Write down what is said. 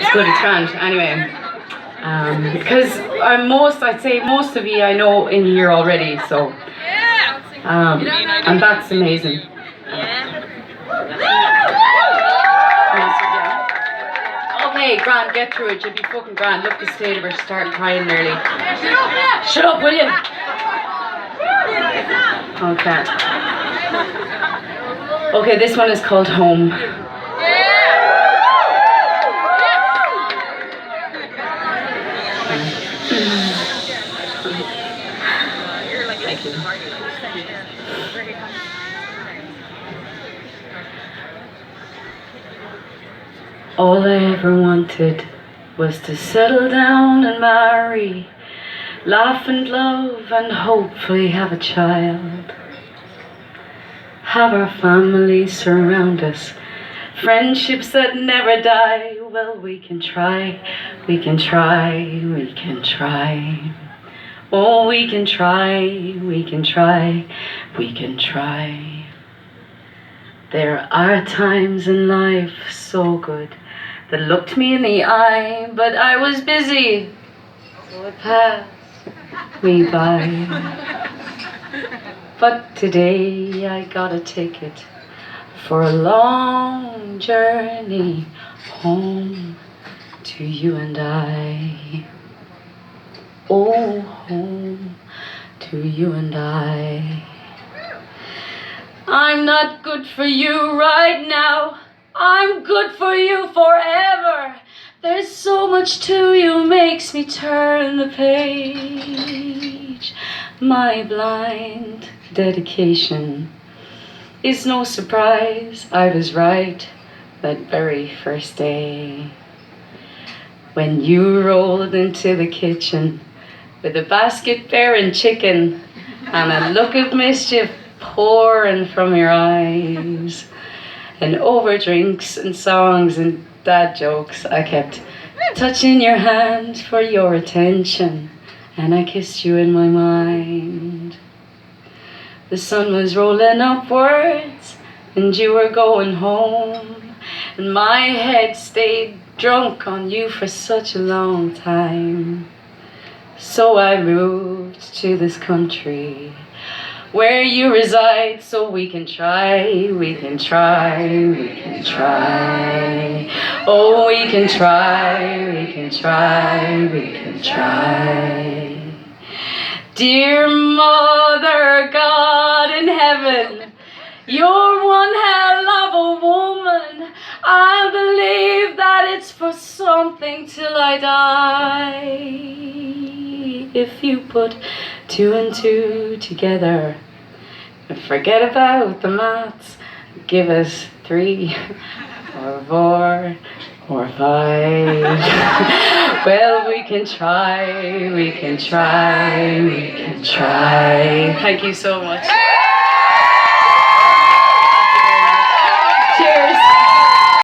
It's good, it's grand. Anyway, because I'd say most of you I know in here already, so and that's amazing. Okay, grand, get through it. You'll be fucking grand. Look, the state of her starting crying nearly. Shut up, will you? Okay. Okay, this one is called Home. All I ever wanted was to settle down and marry, laugh and love and hopefully have a child. Have our family surround us, friendships that never die. Well, we can try, we can try, we can try. Oh, we can try, we can try, we can try. There are times in life so good that looked me in the eye, but I was busy, so it passed me by. But today I got a ticket for a long journey home to you and I. Oh, home to you and I. I'm not good for you right now. I'm good for you forever. There's so much to you, makes me turn the page. My blind dedication is no surprise. I was right that very first day when you rolled into the kitchen with a basket bearing chicken and a look of mischief pouring from your eyes. And over drinks and songs and dad jokes, I kept touching your hand for your attention, and I kissed you in my mind. The sun was rolling upwards and you were going home, and my head stayed drunk on you for such a long time. So I moved to this country where you reside, so we can try, we can try, we can try. Oh, we can try, we can try, we can try. Dear Mother God in heaven, you're one hell of a woman. I believe that it's for something till I die. If you put 2 and 2 together, forget about the maths, give us 3 or 4 or 5. Well, we can try, we can try, we can try. Thank you so much.